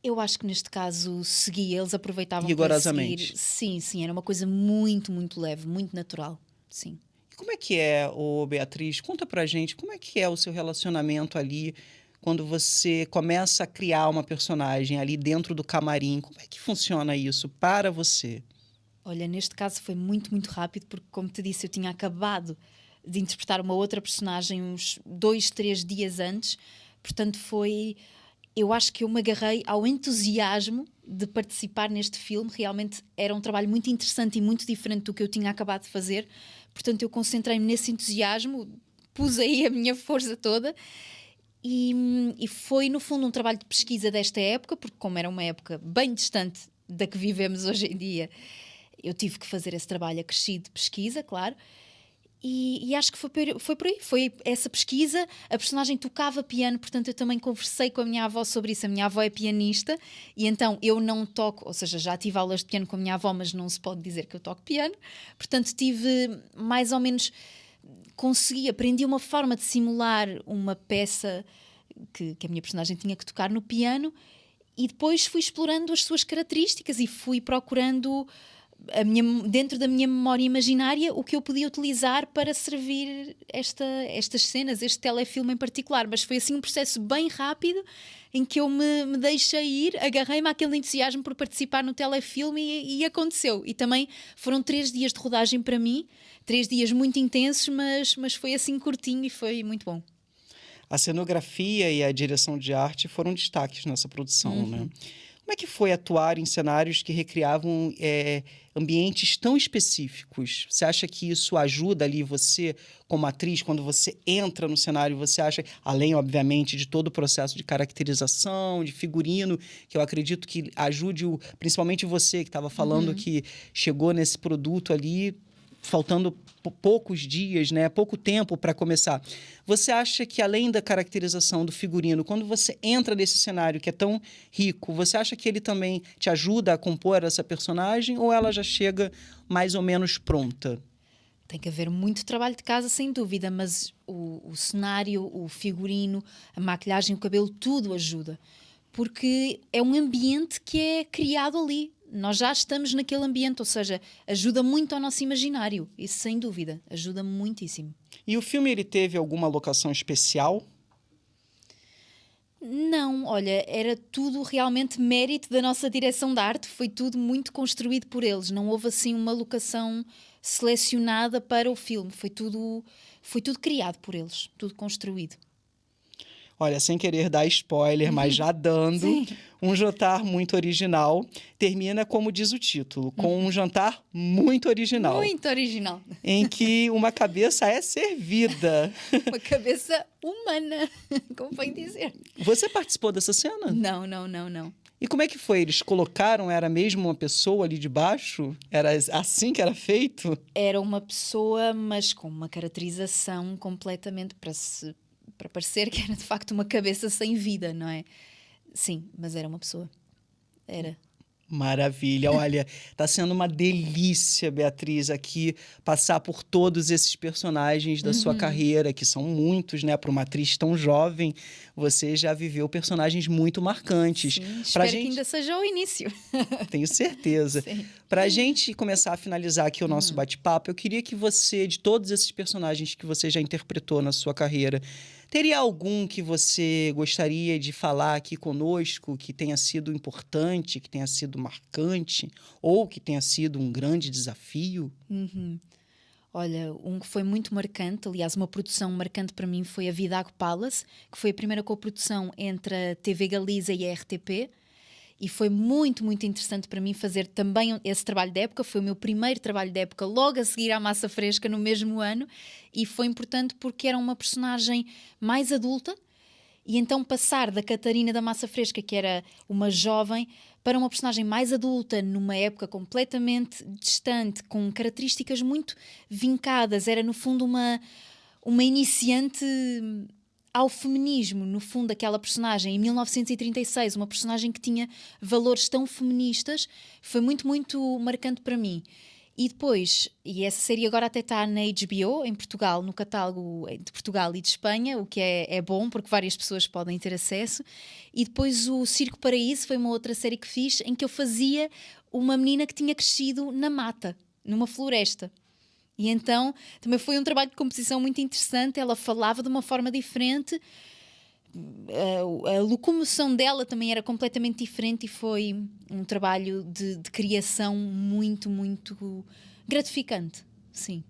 Eu acho que neste caso seguia, eles aproveitavam para Rigorosamente. seguir. Sim, sim, era uma coisa muito, muito leve, muito natural. Sim. E como é que é, Beatriz? Conta pra gente, como é que é o seu relacionamento ali quando você começa a criar uma personagem ali dentro do camarim? Como é que funciona isso para você? Olha, neste caso foi muito, muito rápido, porque, como te disse, eu tinha acabado de interpretar uma outra personagem uns 2, 3 dias antes, portanto foi. Eu acho que eu me agarrei ao entusiasmo de participar neste filme. Realmente era um trabalho muito interessante e muito diferente do que eu tinha acabado de fazer. Portanto, eu concentrei-me nesse entusiasmo, pus aí a minha força toda e foi, no fundo, um trabalho de pesquisa desta época, porque como era uma época bem distante da que vivemos hoje em dia, eu tive que fazer esse trabalho acrescido de pesquisa, claro. E acho que foi por aí, foi essa pesquisa. A personagem tocava piano, portanto eu também conversei com a minha avó sobre isso. A minha avó é pianista e então eu não toco, ou seja, já tive aulas de piano com a minha avó, mas não se pode dizer que eu toco piano. Portanto tive mais ou menos, aprendi uma forma de simular uma peça que a minha personagem tinha que tocar no piano, e depois fui explorando as suas características e fui procurando dentro da minha memória imaginária o que eu podia utilizar para servir estas cenas, este telefilme em particular. Mas foi assim um processo bem rápido em que eu me deixei ir, agarrei-me àquele entusiasmo por participar no telefilme e aconteceu. E também foram 3 dias de rodagem para mim, 3 dias muito intensos, mas foi assim curtinho e foi muito bom. A cenografia e a direção de arte foram destaques nessa produção, né? Como é que foi atuar em cenários que recriavam ambientes tão específicos? Você acha que isso ajuda ali você, como atriz, quando você entra no cenário, você acha, além, obviamente, de todo o processo de caracterização, de figurino, que eu acredito que ajude, principalmente você que estava falando que chegou nesse produto ali faltando poucos dias, né? Pouco tempo para começar. Você acha que, além da caracterização do figurino, quando você entra nesse cenário que é tão rico, você acha que ele também te ajuda a compor essa personagem ou ela já chega mais ou menos pronta? Tem que haver muito trabalho de casa, sem dúvida, mas o cenário, o figurino, a maquilhagem, o cabelo, tudo ajuda. Porque é um ambiente que é criado ali. Nós já estamos naquele ambiente, ou seja, ajuda muito ao nosso imaginário. Isso, sem dúvida, ajuda muitíssimo. E o filme, ele teve alguma locação especial? Não, olha, era tudo realmente mérito da nossa direção de arte. Foi tudo muito construído por eles. Não houve assim uma locação selecionada para o filme. Foi tudo criado por eles, tudo construído. Olha, sem querer dar spoiler, mas já dando, um jantar muito original termina como diz o título, com um jantar muito original. Muito original. Em que uma cabeça é servida. Uma cabeça humana, como bem dizer. Você participou dessa cena? Não. E como é que foi? Eles colocaram, era mesmo uma pessoa ali debaixo? Era assim que era feito? Era uma pessoa, mas com uma caracterização completamente para parecer que era de facto uma cabeça sem vida, não é? Sim, mas era uma pessoa. Era. Maravilha, olha, tá sendo uma delícia, Beatriz, aqui passar por todos esses personagens da sua carreira, que são muitos, né? Para uma atriz tão jovem, você já viveu personagens muito marcantes. Sim, espero que ainda seja o início. Tenho certeza. Para a gente começar a finalizar aqui o nosso bate-papo, eu queria que você, de todos esses personagens que você já interpretou na sua carreira, teria algum que você gostaria de falar aqui conosco, que tenha sido importante, que tenha sido marcante, ou que tenha sido um grande desafio? Olha, um que foi muito marcante, aliás, uma produção marcante para mim foi a Vidago Palace, que foi a primeira coprodução entre a TV Galiza e a RTP. E foi muito, muito interessante para mim fazer também esse trabalho de época. Foi o meu primeiro trabalho de época, logo a seguir à Massa Fresca, no mesmo ano. E foi importante porque era uma personagem mais adulta. E então passar da Catarina da Massa Fresca, que era uma jovem, para uma personagem mais adulta, numa época completamente distante, com características muito vincadas. Era, no fundo, uma iniciante ao feminismo, no fundo, aquela personagem em 1936, uma personagem que tinha valores tão feministas, foi muito, muito marcante para mim. E depois, e essa série agora até está na HBO, em Portugal, no catálogo de Portugal e de Espanha, o que é bom, porque várias pessoas podem ter acesso. E depois o Circo Paraíso foi uma outra série que fiz, em que eu fazia uma menina que tinha crescido na mata, numa floresta. E então também foi um trabalho de composição muito interessante. Ela falava de uma forma diferente, a locomoção dela também era completamente diferente e foi um trabalho de criação muito, muito gratificante. Sim.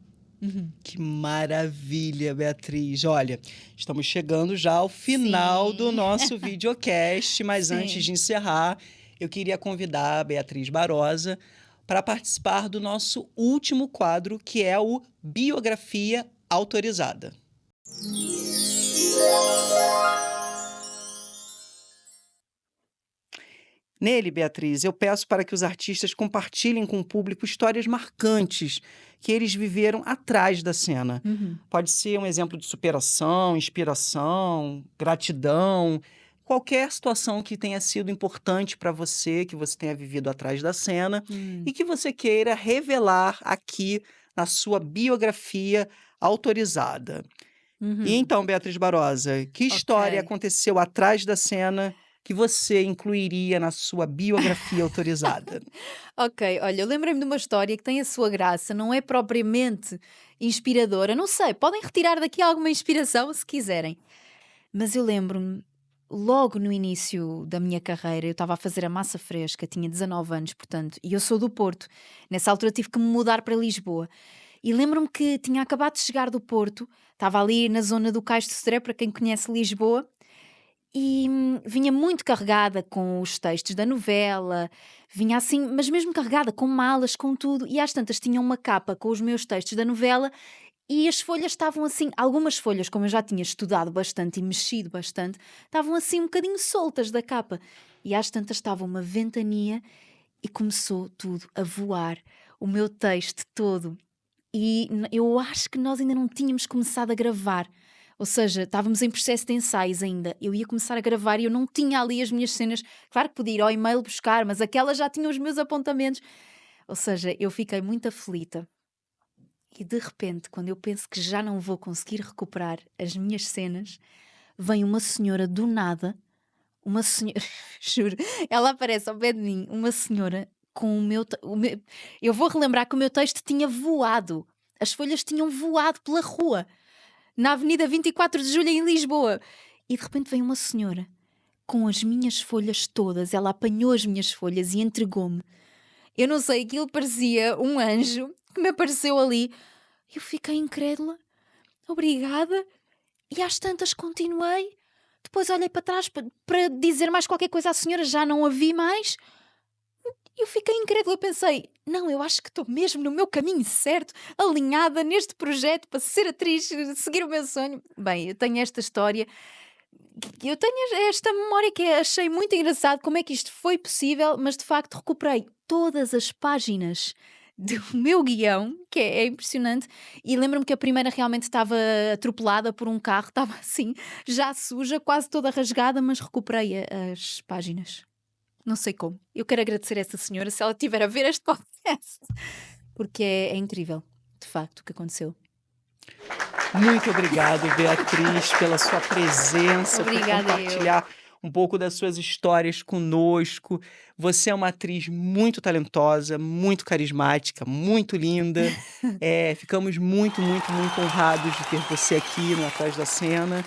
Que maravilha, Beatriz. Olha, estamos chegando já ao final do nosso videocast, mas antes de encerrar, eu queria convidar a Beatriz Barosa para participar do nosso último quadro, que é o Biografia Autorizada. Nele, Beatriz, eu peço para que os artistas compartilhem com o público histórias marcantes que eles viveram atrás da cena. Uhum. Pode ser um exemplo de superação, inspiração, gratidão, qualquer situação que tenha sido importante para você, que você tenha vivido atrás da cena e que você queira revelar aqui na sua biografia autorizada. E Uhum. então, Beatriz Barosa, que história Ok. aconteceu atrás da cena que você incluiria na sua biografia autorizada? Ok, olha, eu lembrei-me de uma história que tem a sua graça, não é propriamente inspiradora, não sei, podem retirar daqui alguma inspiração se quiserem. Mas eu lembro-me, logo no início da minha carreira, eu estava a fazer a massa fresca, tinha 19 anos, portanto, e eu sou do Porto. Nessa altura tive que me mudar para Lisboa. E lembro-me que tinha acabado de chegar do Porto, estava ali na zona do Cais de Sodré, para quem conhece Lisboa, e vinha muito carregada com os textos da novela, vinha assim, mas mesmo carregada com malas, com tudo, e às tantas tinha uma capa com os meus textos da novela e as folhas estavam assim, algumas folhas, como eu já tinha estudado bastante e mexido bastante, estavam assim um bocadinho soltas da capa. E às tantas estava uma ventania e começou tudo a voar, o meu texto todo. E eu acho que nós ainda não tínhamos começado a gravar. Ou seja, estávamos em processo de ensaios ainda. Eu ia começar a gravar e eu não tinha ali as minhas cenas. Claro que podia ir ao e-mail buscar, mas aquela já tinha os meus apontamentos. Ou seja, eu fiquei muito aflita. E de repente, quando eu penso que já não vou conseguir recuperar as minhas cenas, vem uma senhora do nada, uma senhora, juro, ela aparece ao pé de mim, uma senhora com eu vou relembrar que o meu texto tinha voado, as folhas tinham voado pela rua, na Avenida 24 de Julho em Lisboa, e de repente vem uma senhora com as minhas folhas todas, ela apanhou as minhas folhas e entregou-me. Eu não sei, aquilo parecia um anjo que me apareceu ali. Eu fiquei incrédula, obrigada, e às tantas continuei. Depois olhei para trás para dizer mais qualquer coisa à senhora, já não a vi mais. Eu fiquei incrédula, eu pensei, não, eu acho que estou mesmo no meu caminho certo, alinhada neste projeto para ser atriz, seguir o meu sonho. Bem, eu tenho esta história, eu tenho esta memória que achei muito engraçado como é que isto foi possível, mas de facto recuperei todas as páginas do meu guião, que é impressionante, e lembro-me que a primeira realmente estava atropelada por um carro, estava assim, já suja, quase toda rasgada, mas recuperei as páginas. Não sei como. Eu quero agradecer a essa senhora se ela estiver a ver este podcast, porque é incrível, de facto, o que aconteceu. Muito obrigado, Beatriz, pela sua presença, por Obrigada, compartilhar um pouco das suas histórias conosco. Você é uma atriz muito talentosa, muito carismática, muito linda. Ficamos muito, muito, muito honrados de ter você aqui no Atrás da Cena.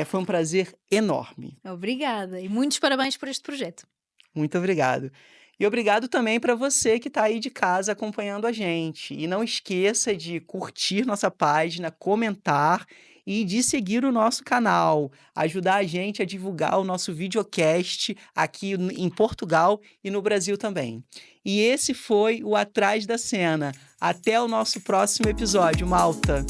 Foi um prazer enorme. Obrigada e muitos parabéns por este projeto. Muito obrigado. E obrigado também para você que está aí de casa acompanhando a gente. E não esqueça de curtir nossa página, comentar e de seguir o nosso canal. Ajudar a gente a divulgar o nosso videocast aqui em Portugal e no Brasil também. E esse foi o Atrás da Cena. Até o nosso próximo episódio, malta!